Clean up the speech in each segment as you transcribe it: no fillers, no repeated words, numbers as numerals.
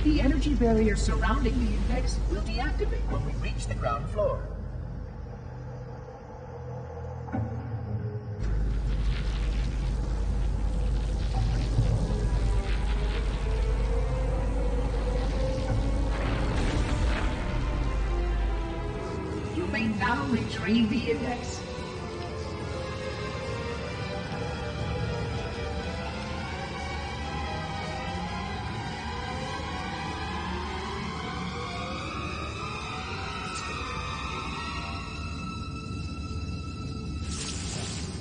The energy barrier surrounding the index will deactivate when we reach the ground floor. You may now retrieve the index.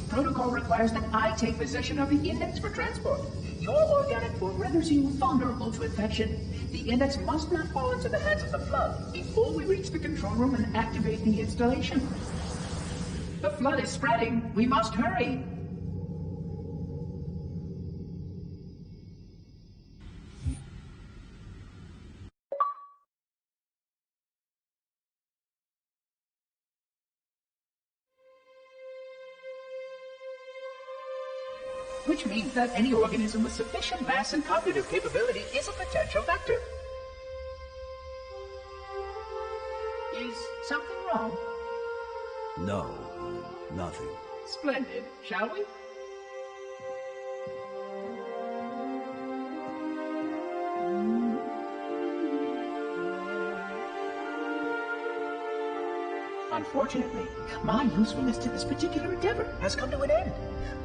Protocol requires that I take possession of the index for transport. Your organic food renders you vulnerable to infection. The index must not fall into the hands of the flood before we reach the control room and activate the installation. The flood is spreading. We must hurry. Which means that any organism with sufficient mass and cognitive capability is a potential vector. Is something wrong? No, nothing. Splendid, shall we? Unfortunately, my usefulness to this particular endeavor has come to an end.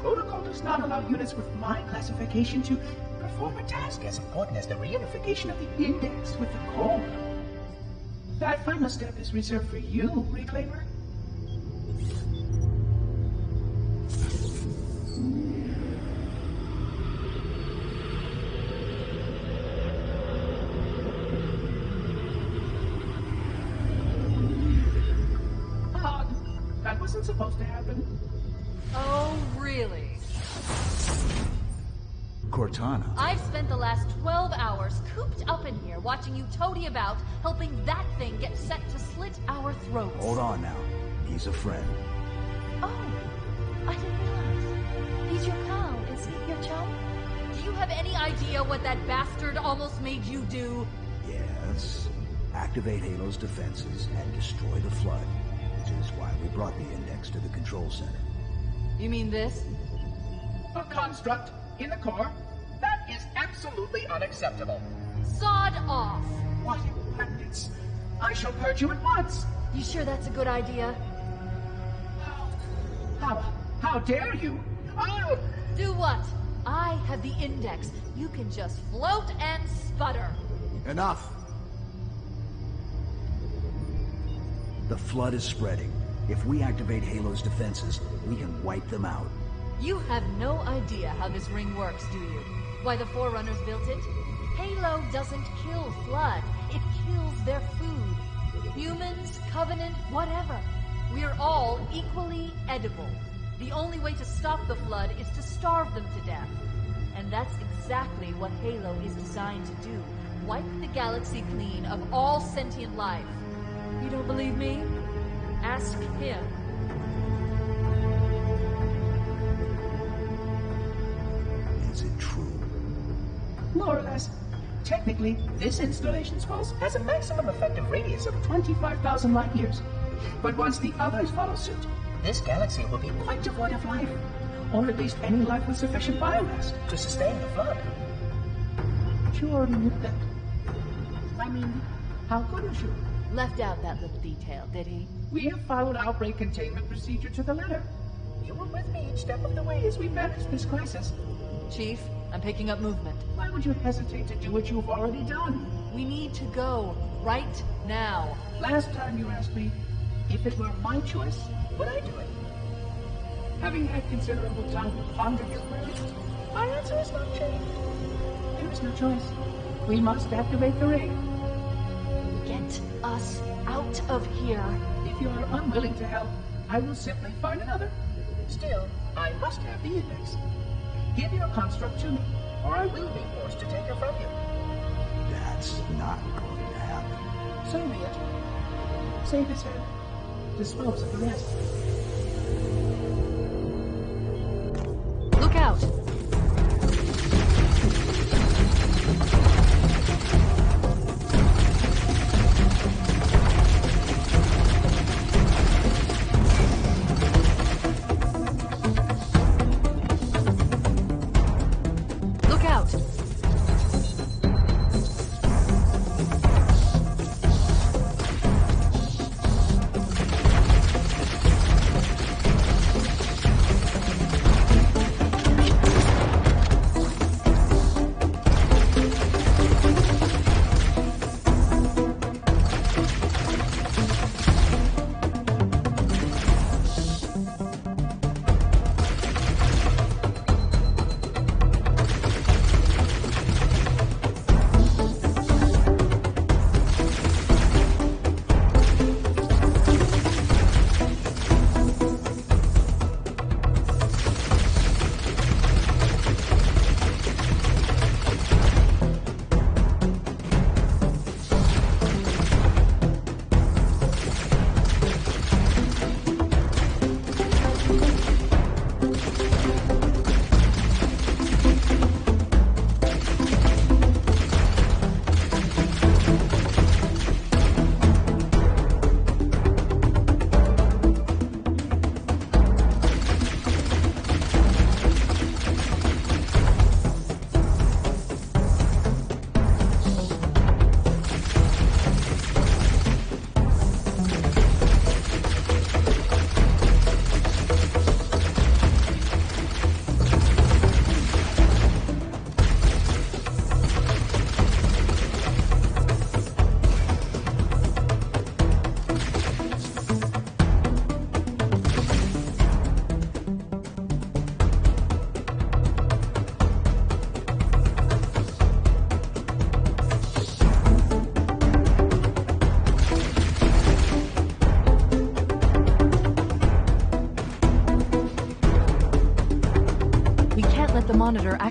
Protocol does not allow units with my classification to perform a task as important as the reunification of the index with the core. That final step is reserved for you, Reclaimer. That wasn't supposed to happen. Oh, really? Cortana. I've spent the last 12 hours cooped up in here watching you toady about, helping that thing get set to slit our throats. Hold on now. He's a friend. Oh, I didn't realize. He's your pal, is he? Your chum? Do you have any idea what that bastard almost made you do? Yes. Activate Halo's defenses and destroy the flood. Which is why we brought the index to the control center. You mean this? A construct in the core? That is absolutely unacceptable. Sod off! What impertinence! I shall purge you at once! You sure that's a good idea? How dare you? I'll... Do what? I have the index. You can just float and sputter. Enough! The flood is spreading. If we activate Halo's defenses, we can wipe them out. You have no idea how this ring works, do you? Why the Forerunners built it? Halo doesn't kill Flood. It kills their food. Humans, Covenant, whatever. We're all equally edible. The only way to stop the Flood is to starve them to death. And that's exactly what Halo is designed to do. Wipe the galaxy clean of all sentient life. You don't believe me? Ask him. Is it true? More or less. Technically, this installation's pulse has a maximum effective radius of 25,000 light years. But once the others follow suit, this galaxy will be quite devoid of life. Or at least any life with sufficient biomass to sustain the flood. But you already knew that. I mean, how couldn't you? Left out that little detail, did he? We have followed outbreak containment procedure to the letter. You were with me each step of the way as we managed this crisis. Chief, I'm picking up movement. Why would you hesitate to do what you've already done? We need to go. Right now. Last time you asked me, if it were my choice, would I do it? Having had considerable time to ponder your query, my answer has not changed. There is no choice. We must activate the ring. Get us out of here. If you are unwilling to help, I will simply find another. Still, I must have the index. Give your construct to me, or I will be forced to take it from you. That's not going to happen. So be it. Save his head. Dispose of the rest. Look out!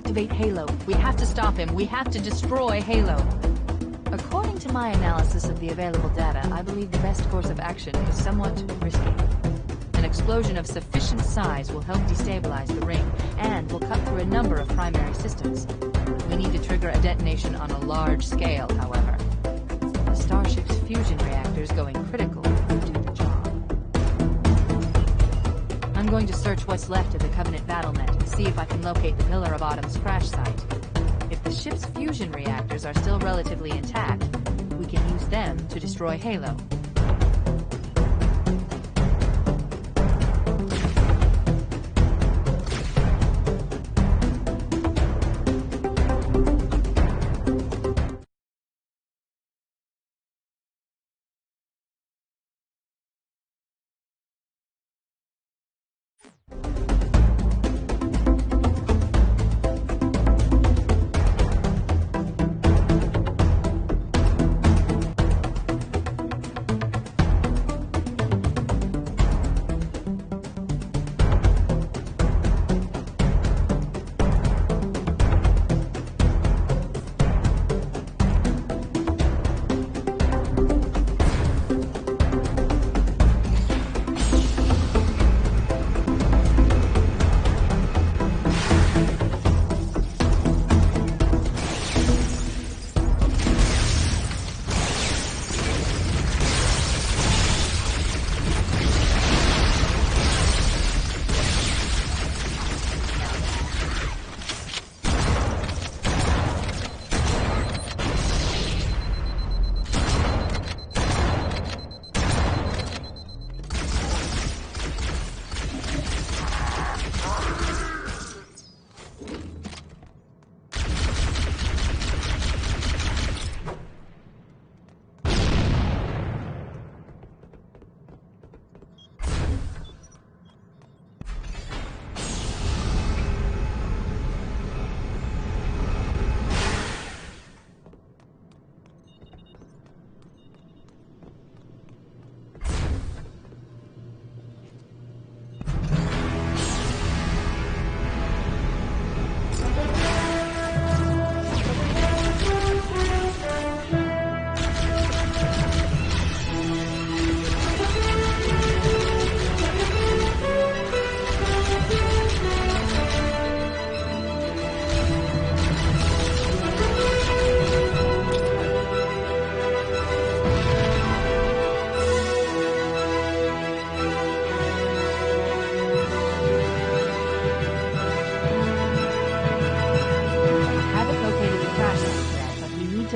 activate Halo. We have to stop him. We have to destroy Halo. According to my analysis of the available data, I believe the best course of action is somewhat risky. An explosion of sufficient size will help destabilize the ring, and will cut through a number of primary systems. We need to trigger a detonation on a large scale, however. The Starship's fusion reactors going critical will do the job. I'm going to search what's left of the Covenant BattleNet and see if I can locate the Pillar of Autumn's crash site. If the ship's fusion reactors are still relatively intact, we can use them to destroy Halo.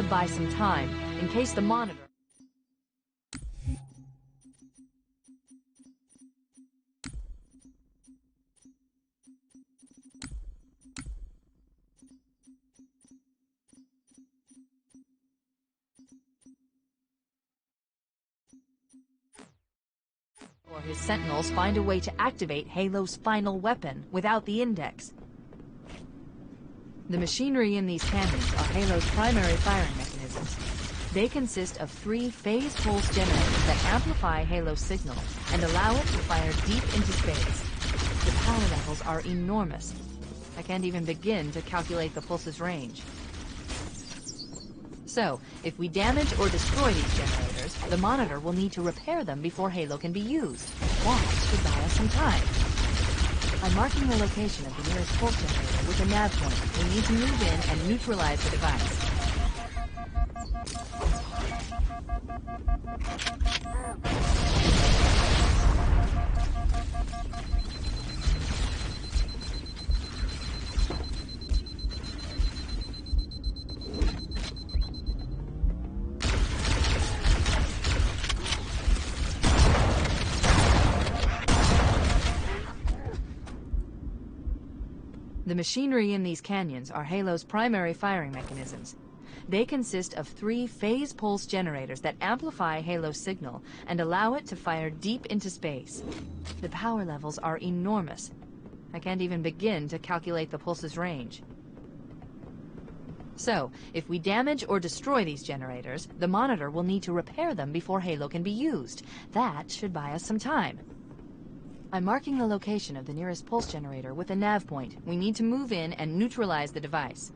Buy some time, in case the monitor... or his sentinels find a way to activate Halo's final weapon without the index. The machinery in these cannons are Halo's primary firing mechanisms. They consist of 3 phase pulse generators that amplify Halo's signal and allow it to fire deep into space. The power levels are enormous. I can't even begin to calculate the pulse's range. So, if we damage or destroy these generators, the monitor will need to repair them before Halo can be used. That should buy us some time. I'm marking the location of the nearest pulse generator with a nav point. We need to move in and neutralize the device. The machinery in these canyons are Halo's primary firing mechanisms. They consist of 3 phase pulse generators that amplify Halo's signal and allow it to fire deep into space. The power levels are enormous. I can't even begin to calculate the pulse's range. So, if we damage or destroy these generators, the monitor will need to repair them before Halo can be used. That should buy us some time. I'm marking the location of the nearest pulse generator with a nav point. We need to move in and neutralize the device.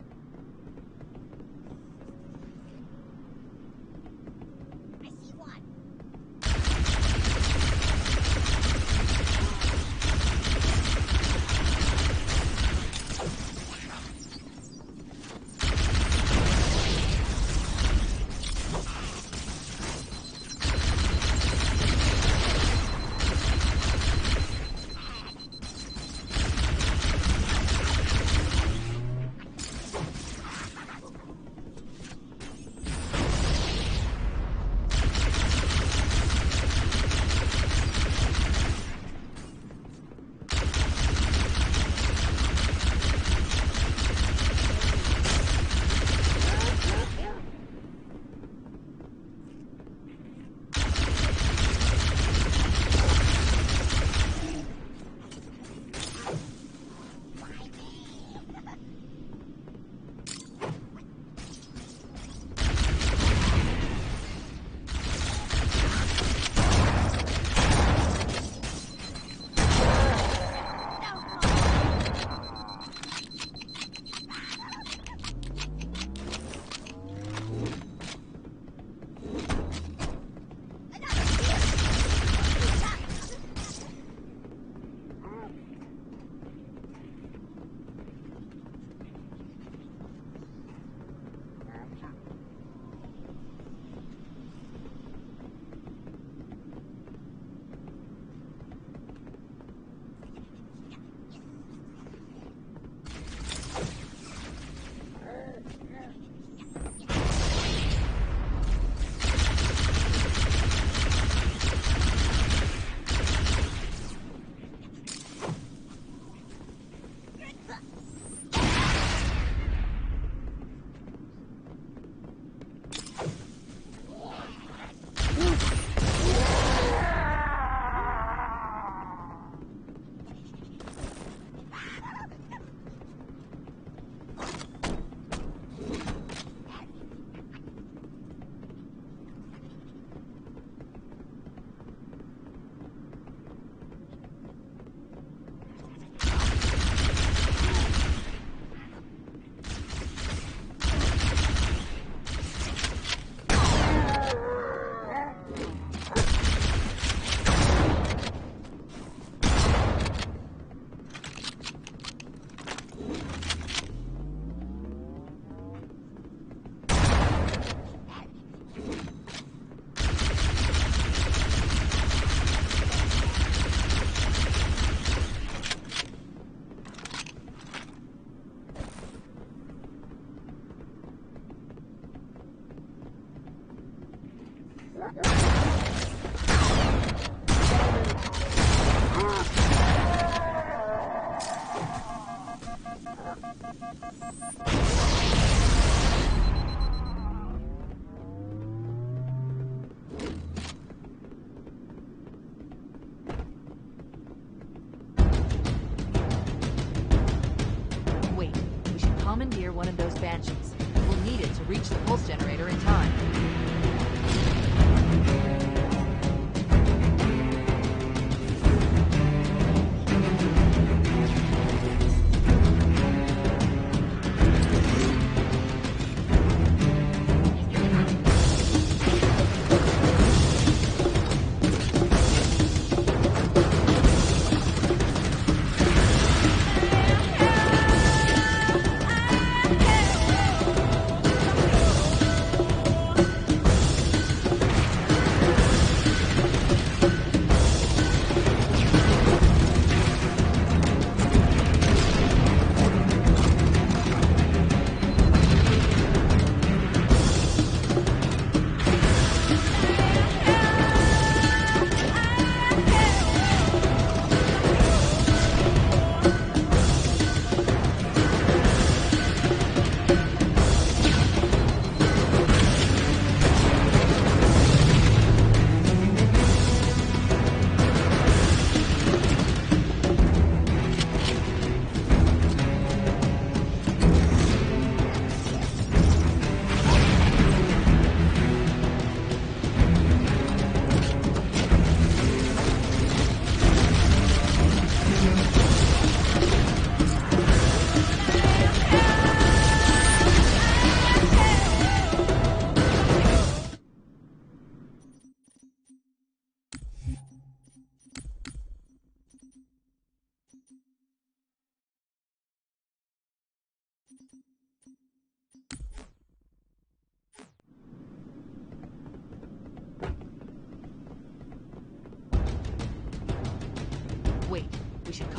Commandeer one of those Banshees. We'll need it to reach the pulse generator in time.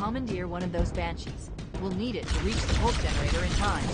commandeer one of those Banshees. We'll need it to reach the pulse generator in time.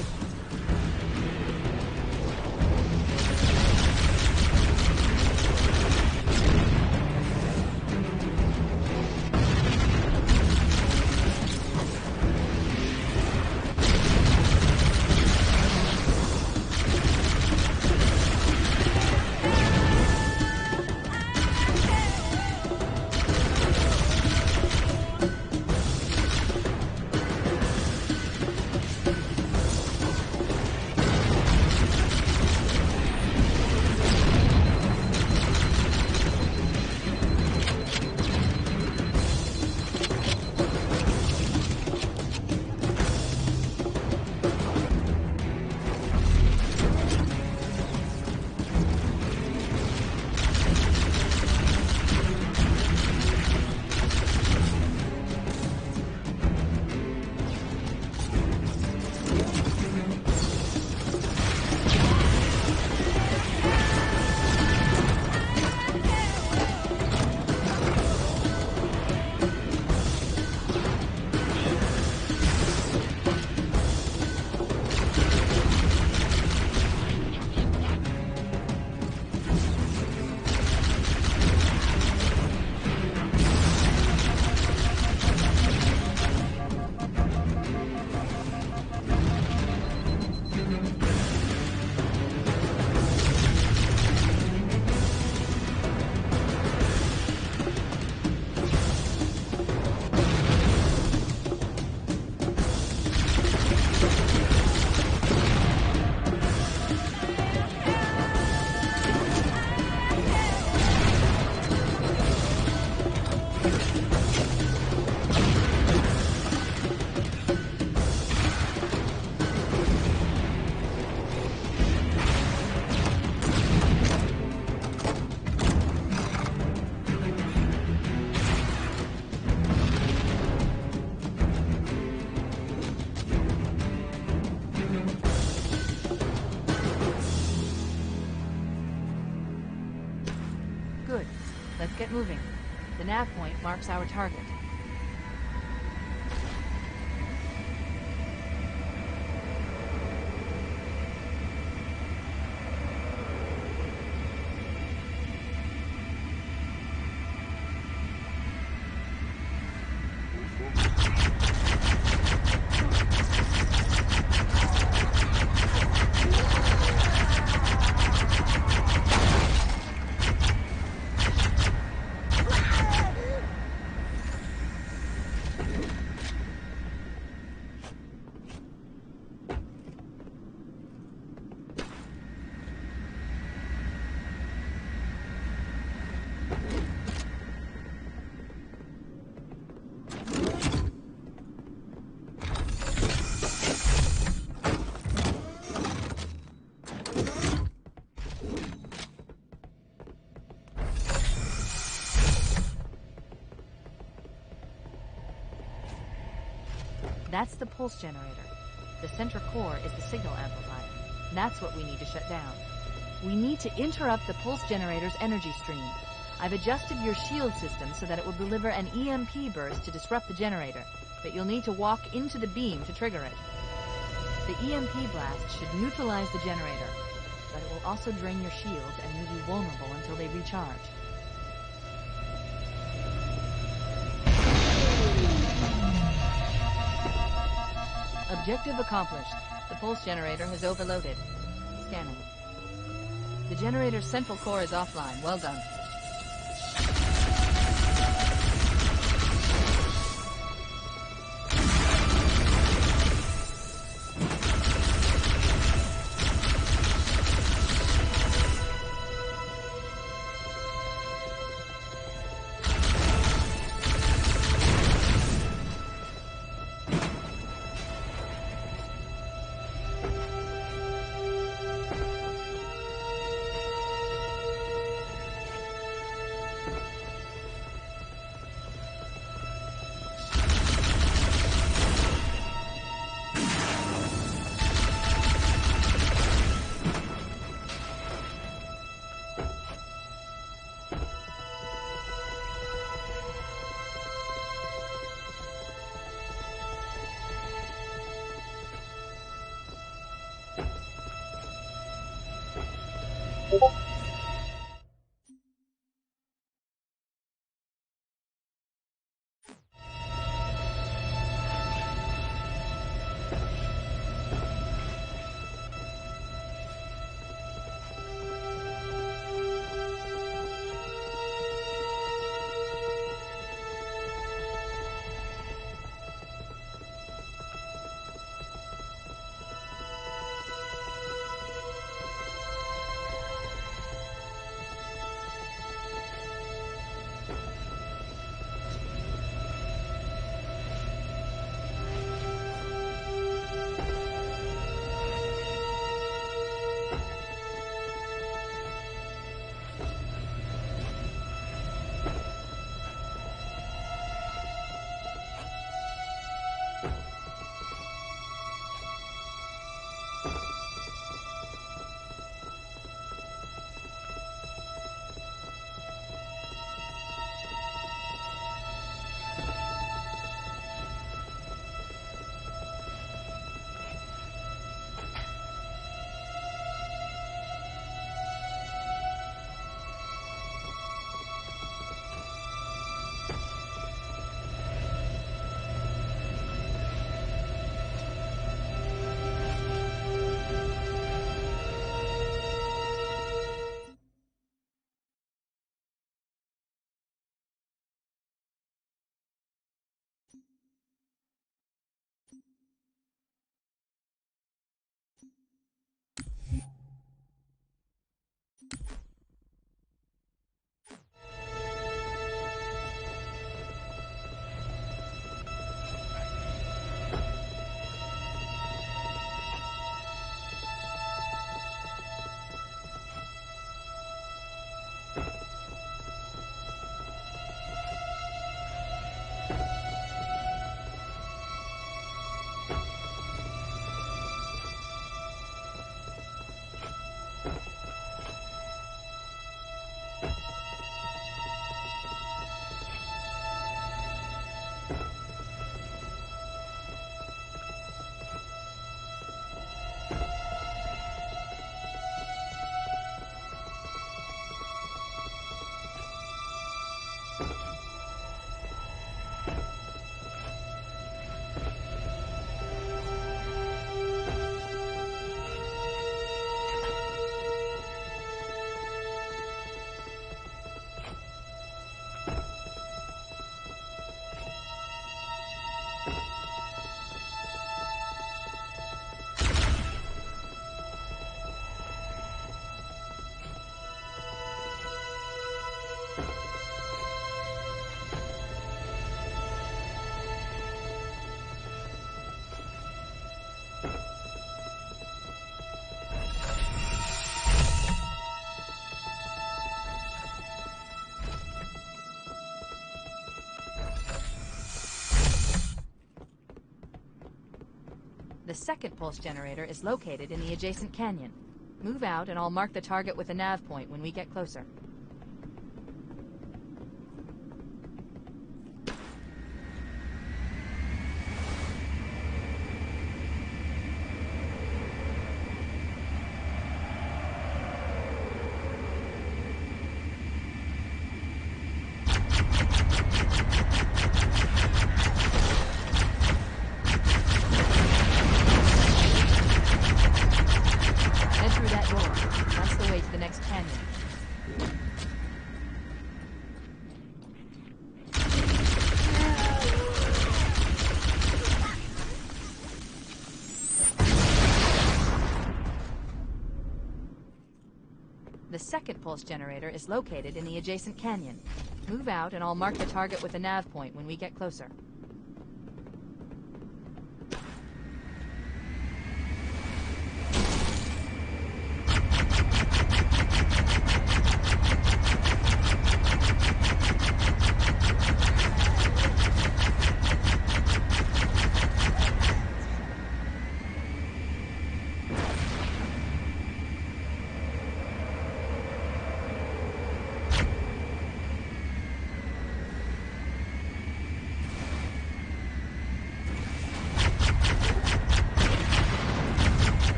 Good. Let's get moving. The nav point marks our target. That's the pulse generator. The center core is the signal amplifier. That's what we need to shut down. We need to interrupt the pulse generator's energy stream. I've adjusted your shield system so that it will deliver an EMP burst to disrupt the generator, but you'll need to walk into the beam to trigger it. The EMP blast should neutralize the generator, but it will also drain your shields and leave you vulnerable until they recharge. Objective accomplished. The pulse generator has overloaded. Scanning. The generator's central core is offline. Well done. The second pulse generator is located in the adjacent canyon. Move out and I'll mark the target with a nav point when we get closer. The second pulse generator is located in the adjacent canyon. Move out and I'll mark the target with a nav point when we get closer.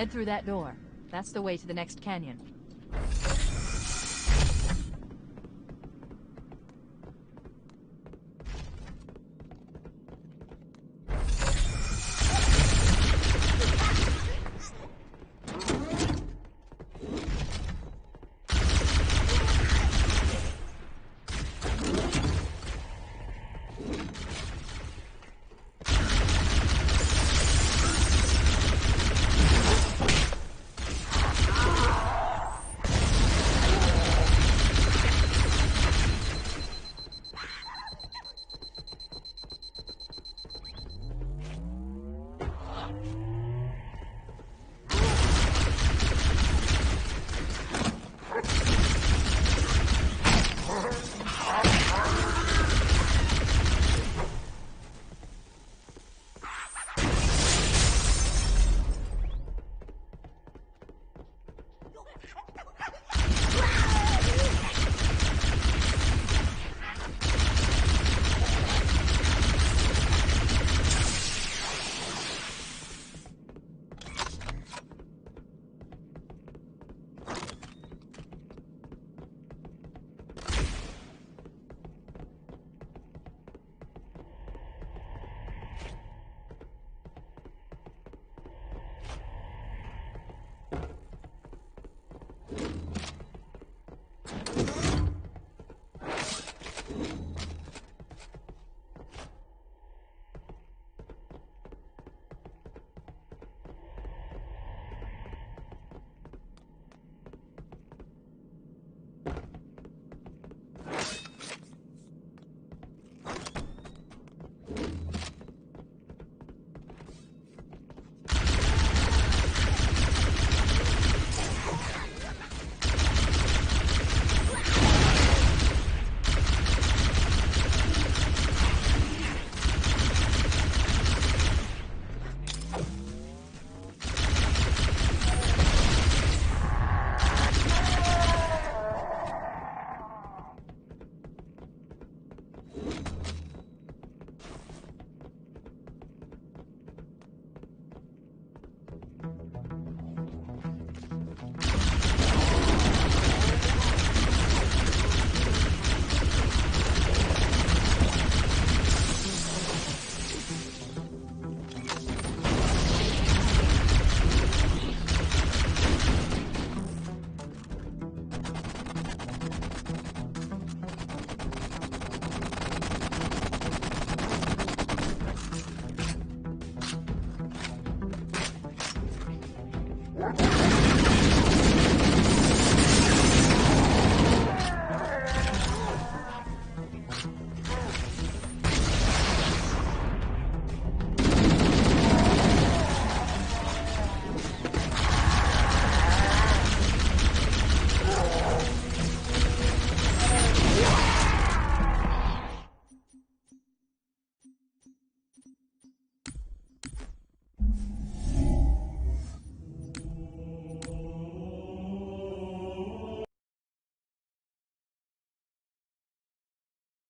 Head through that door. That's the way to the next canyon.